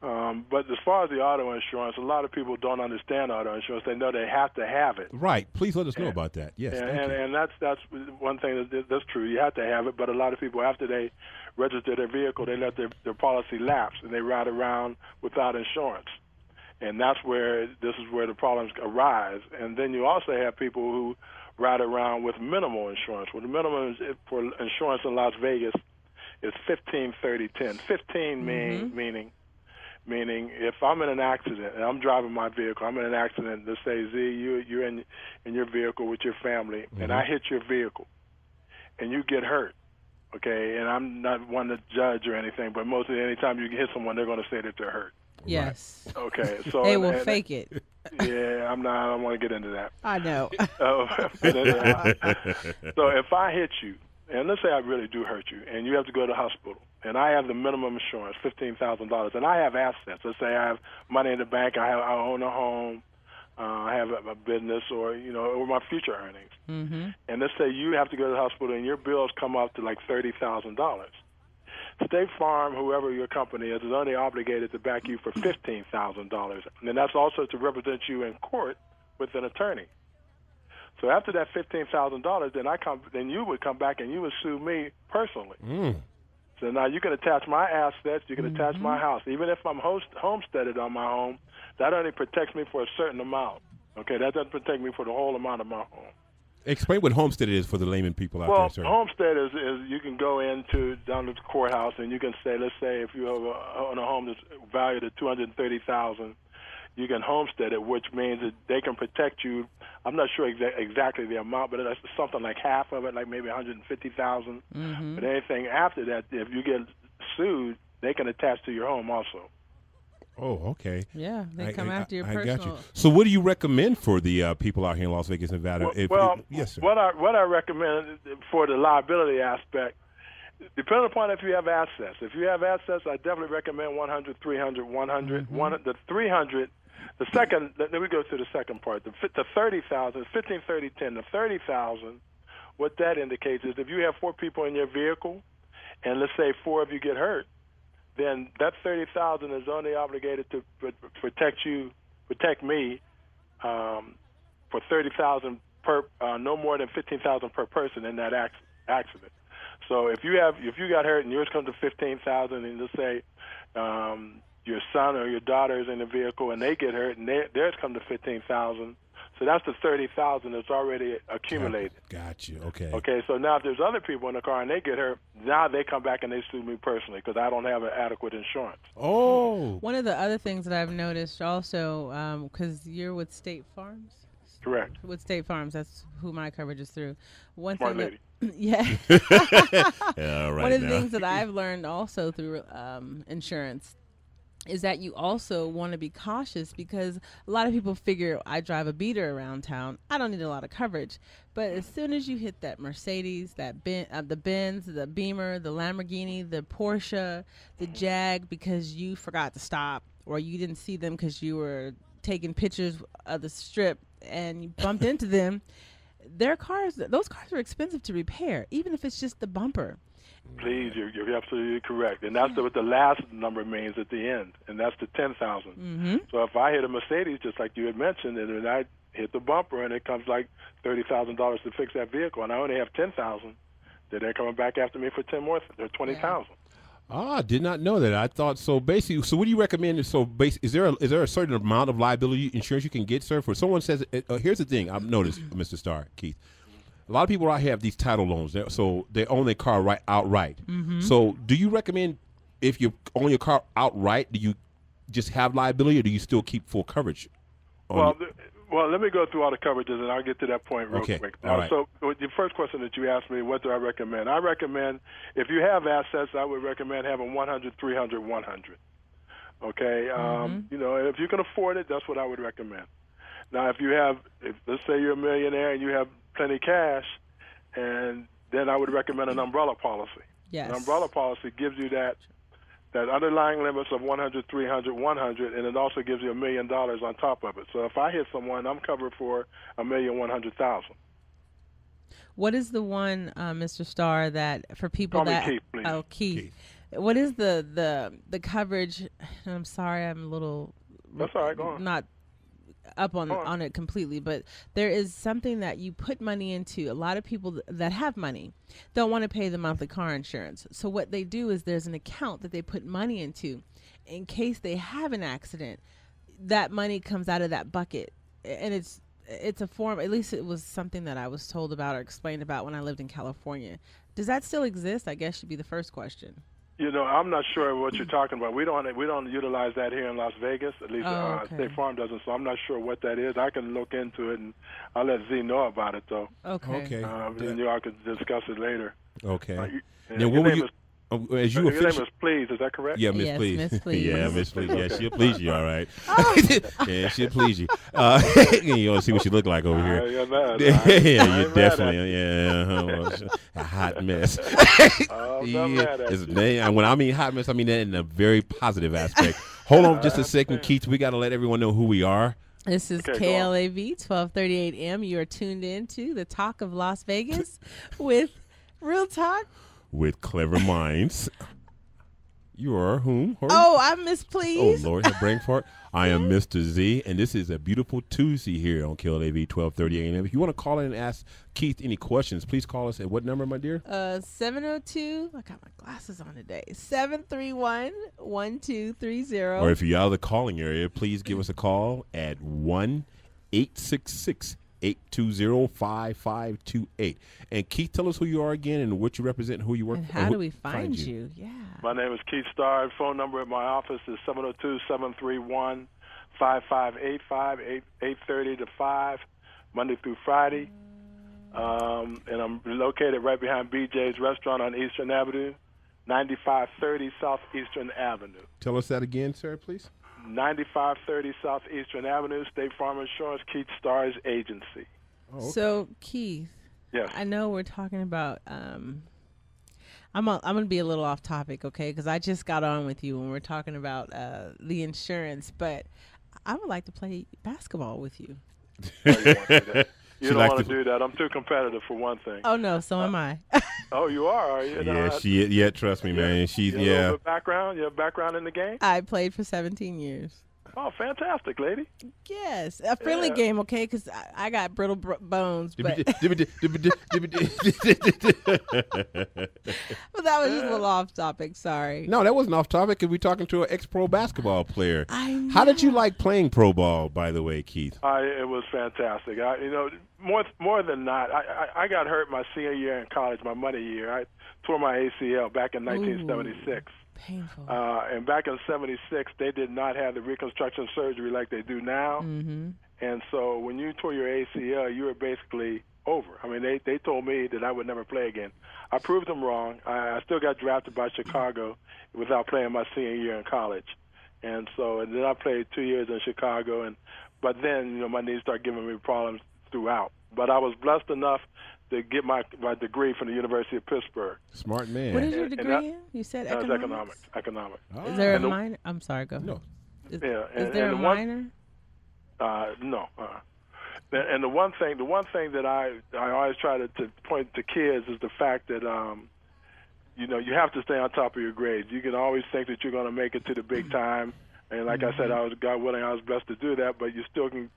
But as far as the auto insurance, a lot of people don't understand auto insurance. They know they have to have it. Right. Please let us know about that. Yes. And that's one thing that's true. You have to have it, but a lot of people, after they register their vehicle, they let their policy lapse, and they ride around without insurance. And that's where the problems arise. And then you also have people who ride around with minimal insurance. Well, the minimum for insurance in Las Vegas is 15-30-10. 15 meaning if I'm in an accident and I'm driving my vehicle, I'm in an accident. Let's say Z, you're in your vehicle with your family, and I hit your vehicle, and you get hurt. Okay, and I'm not one to judge or anything, but mostly anytime you hit someone, they're going to say that they're hurt. Yes. Okay, so they will fake it. Yeah, I'm not. I don't want to get into that. I know. So if I hit you, and let's say I really do hurt you, and you have to go to the hospital, and I have the minimum insurance, $15,000, and I have assets. Let's say I have money in the bank. I own a home. I have a business, or my future earnings. Mm-hmm. And let's say you have to go to the hospital, and your bills come up to like $30,000. State Farm, whoever your company is only obligated to back you for $15,000, and that's also to represent you in court with an attorney. So after that $15,000, then you would come back and you would sue me personally. So now you can attach my assets, you can attach my house, even if I'm homesteaded on my home. That only protects me for a certain amount. Okay, that doesn't protect me for the whole amount of my home. Explain what homestead is for the layman people out there, sir. Well, homestead is you can go down to the courthouse and you can say, let's say if you own a home that's valued at $230,000, you can homestead it, which means that they can protect you. I'm not sure exactly the amount, but it's something like half of it, like maybe $150,000. But anything after that, if you get sued, they can attach to your home also. Oh, okay. Yeah, they come after your personal. I got you. So, what do you recommend for the people out here in Las Vegas, Nevada? Yes, sir. What I recommend for the liability aspect, depending upon if you have assets. If you have assets, I definitely recommend 100, 300, 100. The 300. The second. Let me go to the second part. The 30,000, 15, 30, 10. The 30,000. What that indicates is if you have 4 people in your vehicle, and let's say 4 of you get hurt, then that $30,000 is only obligated to protect me for $30,000 per, no more than $15,000 per person in that accident. So if you got hurt and yours comes to $15,000, and let's say your son or your daughter is in the vehicle and they get hurt and theirs come to $15,000. So that's the $30,000 that's already accumulated. Got you. Okay. Okay. So now if there's other people in the car and they get hurt, now they come back and they sue me personally because I don't have an adequate insurance. Oh. One of the other things that I've noticed also, because you're with State Farms. Correct. With State Farms, that's who my coverage is through. Smart lady. Yeah. Yeah. Right. One of the things that I've learned also through insurance is that you also want to be cautious, because a lot of people figure I drive a beater around town, I don't need a lot of coverage. But as soon as you hit that Mercedes, the Benz, the Beamer, the Lamborghini, the Porsche, the Jag, because you forgot to stop or you didn't see them because you were taking pictures of the strip and you bumped into them, those cars are expensive to repair, even if it's just the bumper. Please, you're absolutely correct, and that's what the last number means at the end, and that's the 10,000. So if I hit a Mercedes, just like you had mentioned, and then I hit the bumper, and it comes like $30,000 to fix that vehicle, and I only have 10,000, then they're coming back after me for 10 more, or 20,000. Ah, did not know that. I thought so. Basically, so what do you recommend? So, is there a certain amount of liability insurance you can get, sir? For someone says, here's the thing I've noticed, Mr. Starr, Keith. A lot of people out here have these title loans, so they own their car outright. Mm-hmm. So, do you recommend if you own your car outright, do you just have liability, or do you still keep full coverage? Well, let me go through all the coverages, and I'll get to that point real quick. All right. So, with your first question that you asked me, what do I recommend? I recommend, if you have assets, I would recommend having 100, 300, 100. Okay? You know, if you can afford it, that's what I would recommend. Now, if let's say you're a millionaire and you have plenty cash, and then I would recommend an umbrella policy. Yes. An umbrella policy gives you that underlying limits of 100, 300, 100, and it also gives you $1 million on top of it. So if I hit someone, I'm covered for $1,100,000. What is the one, Mr. Starr, that for people Call me that Keith, please. Oh, Keith. What is the coverage? I'm sorry, I'm a little. That's all right. Go on. Not up on it completely, but there is something that you put money into. A lot of people that have money don't want to pay the monthly car insurance. So what they do is there's an account that they put money into in case they have an accident. That money comes out of that bucket, and it's a form. At least it was something that I was told about or explained about when I lived in California. Does that still exist? I guess should be the first question. You know, I'm not sure what you're talking about. We don't utilize that here in Las Vegas. At least State Farm doesn't. So I'm not sure what that is. I can look into it, and I'll let Z know about it, though. Okay. And y'all can discuss it later. Okay. Now, what were you? Your name is Please, is that correct? Yeah, Miss Yes, Please. Miss Please. Yeah, Miss Please. Yeah, she'll please you, all right. Yeah, she'll please you. You want to see what she look like over here. Yeah, you definitely. A hot mess. When I mean hot mess, I mean that in a very positive aspect. Hold on just a second, Keith. We got to let everyone know who we are. This is KLAV 1238 AM. You are tuned in to the Talk of Las Vegas with Real Talk. With Clever Minds. You are whom? Oh, I'm Miss Please. Oh, Lord, have brain fart. I am Mr. Z, and this is a beautiful Tuesday here on KLAV 1230 AM. If you want to call in and ask Keith any questions, please call us at what number, my dear? 702. I got my glasses on today. 731-1230. Or if you're out of the calling area, please give us a call at 1-866-820-5528. And Keith, tell us who you are again and what you represent and who you work for. And how do we find you? Yeah. My name is Keith Starr. Phone number at my office is 702-731-5585, 8:30 to 5, Monday through Friday. And I'm located right behind BJ's Restaurant on Eastern Avenue, 9530 South Eastern Avenue. Tell us that again, sir, please. 9530 South Eastern Avenue, State Farm Insurance, Keith Starr's agency. Oh, okay. So, Keith, yes. I know we're talking about I'm going to be a little off topic, okay, because I just got on with you when we're talking about the insurance, but I would like to play basketball with you. You don't want to do that. I'm too competitive for one thing. Oh, no, so am I. Oh, you are you? Yeah, trust me, man. She's, you have a background? You have background in the game? I played for 17 years. Oh, fantastic, lady. Yes, a friendly game, okay, because I got brittle bones. But but that was just a little off topic, sorry. No, that wasn't off topic because we're talking to an ex-pro basketball player. I know. How did you like playing pro ball, by the way, Keith? It was fantastic. More than not, I got hurt my senior year in college, my money year. I tore my ACL back in 1976. Painful. And back in 76, they did not have the reconstruction surgery like they do now. Mm-hmm. And so when you tore your ACL, you were basically over. I mean, they told me that I would never play again. I proved them wrong. I still got drafted by Chicago without playing my senior year in college. And then I played 2 years in Chicago. But then, my knees started giving me problems throughout. But I was blessed enough to get my degree from the University of Pittsburgh. Smart man. What is your degree in? You said economics. Oh. Is there a minor? I'm sorry, go ahead. No. Is there a minor? No. And the one thing that I always try to point to kids is the fact that you have to stay on top of your grades. You can always think that you're going to make it to the big time, and like I said, God willing, I was blessed to do that. But you still can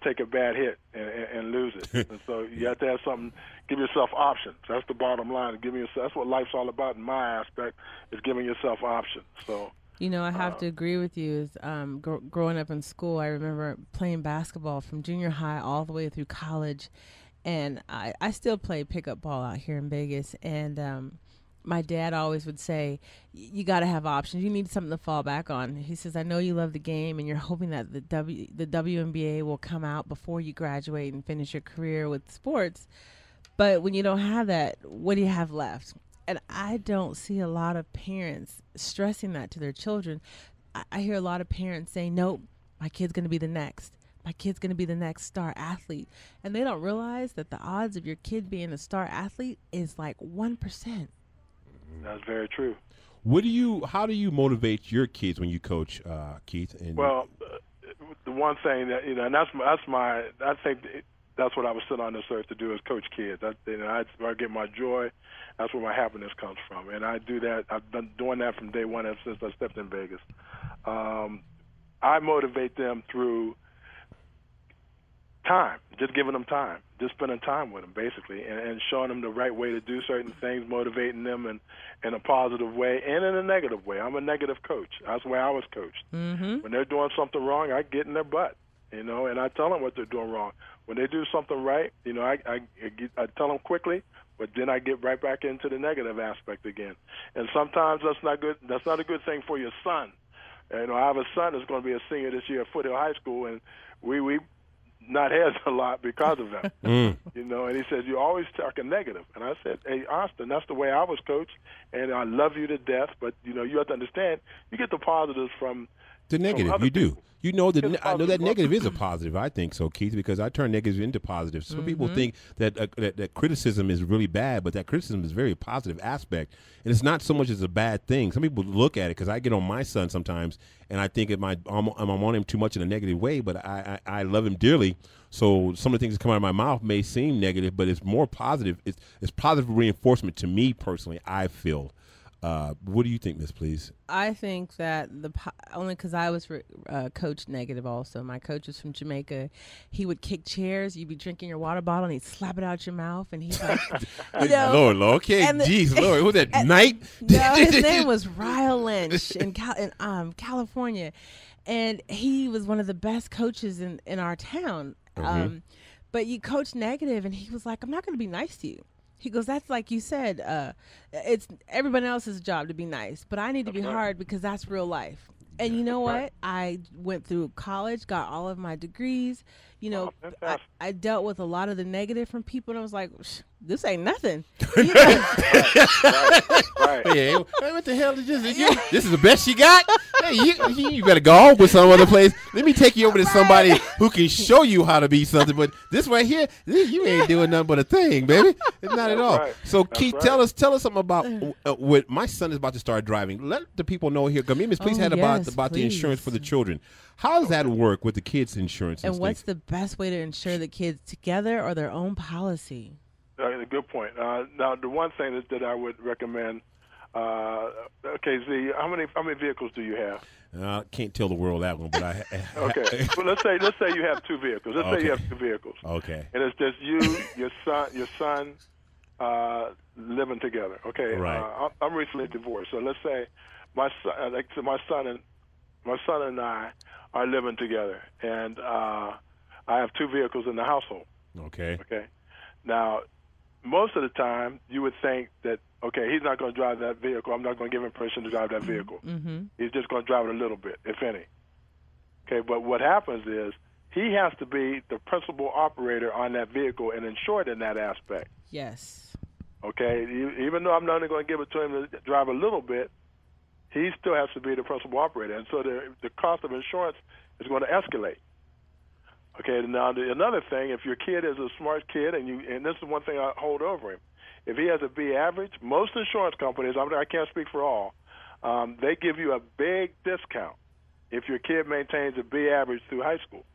take a bad hit and lose it. And so you have to have something, give yourself options. That's the bottom line. That's what life's all about in my aspect, is giving yourself options. So. You know, I have to agree with you. Is growing up in school, I remember playing basketball from junior high all the way through college, and I still play pickup ball out here in Vegas. And my dad always would say, "You got to have options. You need something to fall back on." He says, "I know you love the game, and you're hoping that the WNBA will come out before you graduate and finish your career with sports, but when you don't have that, what do you have left?" And I don't see a lot of parents stressing that to their children. I hear a lot of parents saying, "Nope, my kid's going to be the next. My kid's going to be the next star athlete." And they don't realize that the odds of your kid being a star athlete is like 1%. That's very true. How do you motivate your kids when you coach, Keith? Well, the one thing that, and I think that's what I was sent on this earth to do, is coach kids. That's where I get my joy. That's where my happiness comes from, and I do that. I've been doing that from day one since I stepped in Vegas. I motivate them through time, just giving them time, just spending time with them, basically, and showing them the right way to do certain things, motivating them in a positive way and in a negative way. I'm a negative coach. That's the way I was coached. Mm-hmm. When they're doing something wrong, I get in their butt, and I tell them what they're doing wrong. When they do something right, I tell them quickly, but then I get right back into the negative aspect again. And sometimes that's not good. That's not a good thing for your son. I have a son that's going to be a senior this year at Foothill High School, and we not heads a lot because of that. And he says, "You're always talking negative." And I said, "Hey, Austin, that's the way I was coached, and I love you to death, but you have to understand, you get the positives from the negative. You do. I know that negative is a positive. I think so, Keith, because I turn negatives into positives. Some people think that that criticism is really bad, but that criticism is a very positive aspect, and it's not so much as a bad thing. Some people look at it, because I get on my son sometimes, and I think I'm on him too much in a negative way, but I love him dearly. So some of the things that come out of my mouth may seem negative, but it's more positive. It's positive reinforcement to me personally, I feel. What do you think, Miss Please? I think that only because I was coached negative also. My coach was from Jamaica. He would kick chairs. You'd be drinking your water bottle, and he'd slap it out your mouth. And he's like, Lord, okay, jeez, Lord, who was that, Knight? No, his name was Ryle Lynch in California. And he was one of the best coaches in our town. But you coach negative, and he was like, "I'm not going to be nice to you." He goes, "That's like you said, it's everyone else's job to be nice, but I need to be hard because that's real life." And you know what? I went through college, got all of my degrees. I dealt with a lot of the negative from people, and I was like, "This ain't nothing." Right. Hey, what the hell is this? This is the best you got? Hey, you better go home with some other place. Let me take you over to somebody who can show you how to be something. But this right here, you ain't doing nothing but a thing, baby. It's not at all. Right. So, Keith, tell us something about what my son is about to start driving. Let the people know here. Because me and Miss Please had about the insurance for the children. How does that work with the kids' insurance? And what's the best way to insure the kids, together or their own policy? Good point. Now, the one thing that I would recommend. Z, how many vehicles do you have? I can't tell the world that one, but I. Okay. Well, let's say you have two vehicles. Let's say you have two vehicles. Okay. And it's just you, your son, living together. Okay. Right. I'm recently divorced, so let's say my son and I are living together, and I have two vehicles in the household. Okay. Okay. Now, most of the time, you would think that, okay, he's not going to drive that vehicle. I'm not going to give him permission to drive that vehicle. Mm-hmm. He's just going to drive it a little bit, if any. Okay, but what happens is he has to be the principal operator on that vehicle and insured in that aspect. Yes. Okay, even though I'm not only going to give it to him to drive a little bit, he still has to be the principal operator. And so the cost of insurance is going to escalate. Okay, now another thing, if your kid is a smart kid, and this is one thing I hold over him, if he has a B average, most insurance companies, I can't speak for all, they give you a big discount if your kid maintains a B average through high school.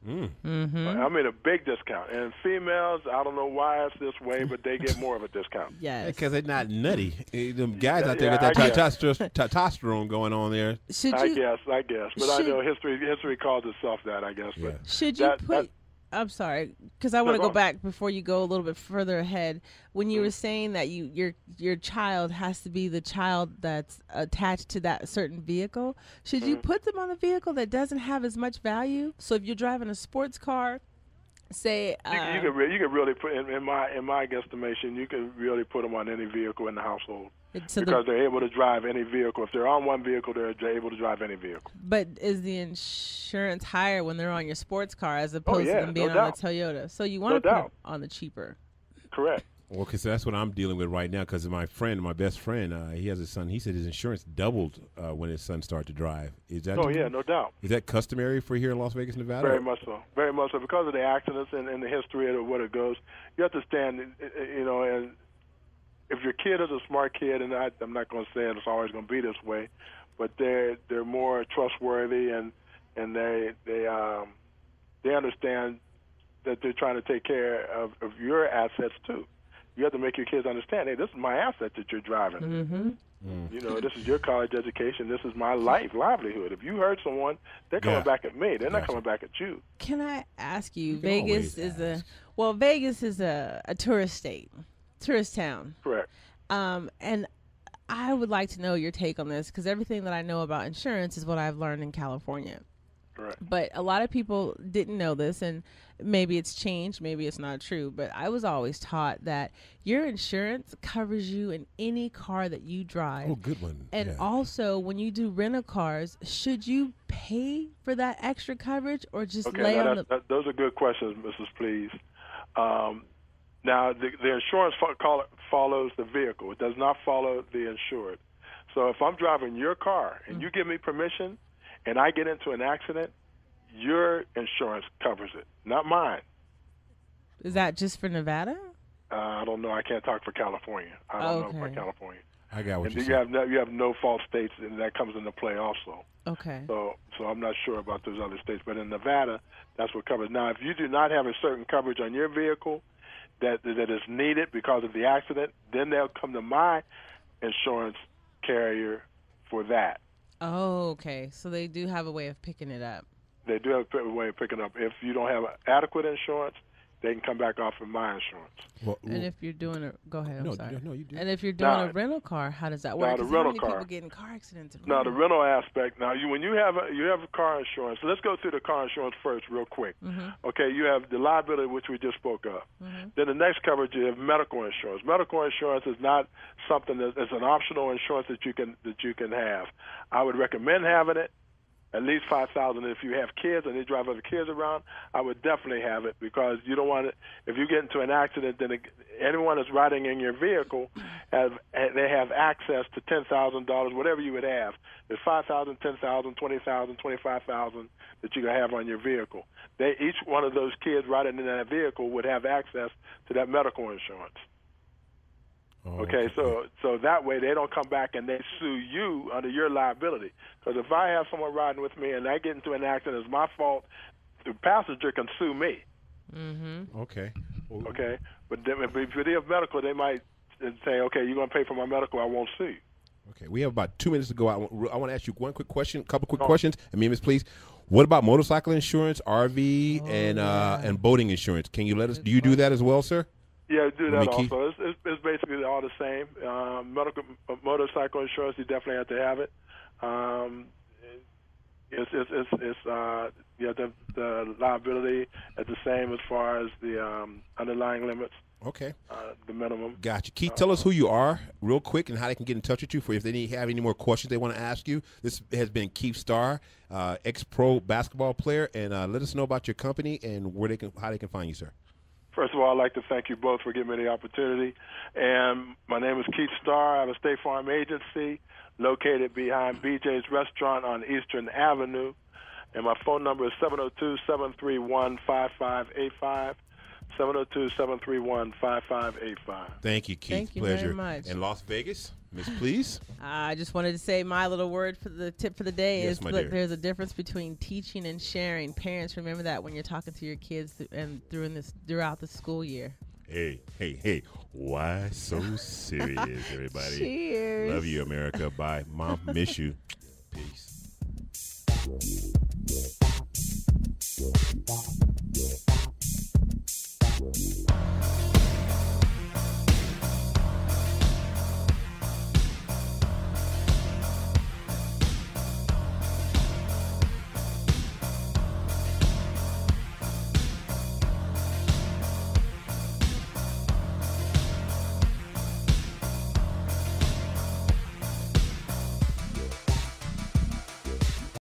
I mean, a big discount. And females, I don't know why it's this way, but they get more of a discount. Yes. Because they're not nutty. Them guys out there Yeah, got that I guess. testosterone going on there. Should I you guess. But I know history calls itself that, I guess. Yeah. But should you put I'm sorry, because I want to go go on. back before you go a little bit further ahead. When you were saying that your child has to be the child that's attached to that certain vehicle, should you put them on a vehicle that doesn't have as much value? So if you're driving a sports car, say you can really put in my guesstimation, you can really put them on any vehicle in the household. Because they're able to drive any vehicle. If they're on one vehicle, they're able to drive any vehicle. But is the insurance higher when they're on your sports car as opposed to them being on a Toyota? So you want to put them on the cheaper. Correct. Well, because that's what I'm dealing with right now. Because my best friend, he has a son. He said his insurance doubled when his son started to drive. Is that? Oh yeah, no doubt. Is that customary for here in Las Vegas, Nevada? Very much so. Very much so. Because of the accidents and the history of what it goes, you have to stand. And if your kid is a smart kid, and I'm not going to say it's always going to be this way, but they're more trustworthy and they understand that they're trying to take care of your assets too. You have to make your kids understand, hey, this is my asset that you're driving. Mm-hmm. This is your college education. This is my livelihood. If you hurt someone, they're coming back at me. They're not coming back at you. Can I ask you? You can Vegas is a tourist state, tourist town. Correct. And I would like to know your take on this because everything that I know about insurance is what I've learned in California. Correct. But a lot of people didn't know this, and maybe it's changed, maybe it's not true, but I was always taught that your insurance covers you in any car that you drive. Oh, good one. And also, when you do rental cars, should you pay for that extra coverage or just lay on the... Those are good questions, Mrs. Please. Now, the insurance follows the vehicle. It does not follow the insured. So if I'm driving your car and you give me permission and I get into an accident, your insurance covers it, not mine. Is that just for Nevada? I don't know. I can't talk for California. I don't know for California. I got what and you said. You have no fault states, and that comes into play also. Okay. So I'm not sure about those other states, but in Nevada, that's what covers. Now, if you do not have a certain coverage on your vehicle that is needed because of the accident, then they'll come to my insurance carrier for that. Oh, okay. So they do have a way of picking it up. They do have a way of picking up. If you don't have adequate insurance, they can come back off of my insurance. Well, and if you're doing a go ahead, I'm sorry. No, you do. And if you're doing a rental car, how does that work? Now, the 'Cause rental how many car. people get in car accidents? Now, the rental aspect. Now, when you have a car insurance, let's go through the car insurance first, real quick. Mm-hmm. Okay, you have the liability, which we just spoke of. Mm-hmm. Then the next coverage, you have medical insurance. Medical insurance is not something it's an optional insurance that you can have. I would recommend having it. At least $5,000. If you have kids and they drive other kids around, I would definitely have it because you don't want it. If you get into an accident, then anyone that's riding in your vehicle they have access to $10,000, whatever you would have. There's $5,000, $10,000, $20,000, $25,000 that you can have on your vehicle. Each one of those kids riding in that vehicle would have access to that medical insurance. Okay, so that way they don't come back and they sue you under your liability. Because if I have someone riding with me and I get into an accident, it's my fault, the passenger can sue me. Mm-hmm. Okay. Well, okay, but if they have medical, they might say, okay, you're going to pay for my medical, I won't sue you. Okay, we have about 2 minutes to go. I want to ask you one quick question, couple quick questions. Miss, please. What about motorcycle insurance, RV, and boating insurance? Can you let us? Do you do that as well, sir? Yeah, do that also. It's basically all the same. Motorcycle insurance, you definitely have to have it. The liability is the same as far as the underlying limits. Okay. The minimum. Gotcha. Keith, tell us who you are real quick and how they can get in touch with you if they have any more questions they want to ask you. This has been Keith Starr, ex-pro basketball player, and let us know about your company and how they can find you, sir. First of all, I'd like to thank you both for giving me the opportunity. And my name is Keith Starr. I have a State Farm agency located behind BJ's Restaurant on Eastern Avenue. And my phone number is 702-731-5585. 702-731-5585. Thank you, Keith. Thank you Pleasure. very much. In Las Vegas, Miss, please. I just wanted to say my little word for the tip for the day Yes, is my that dear. there's a difference between teaching and sharing. Parents, remember that when you're talking to your kids throughout the school year. Hey. Why so serious, everybody? Cheers. Love you, America. Bye. Mom, miss you. Peace.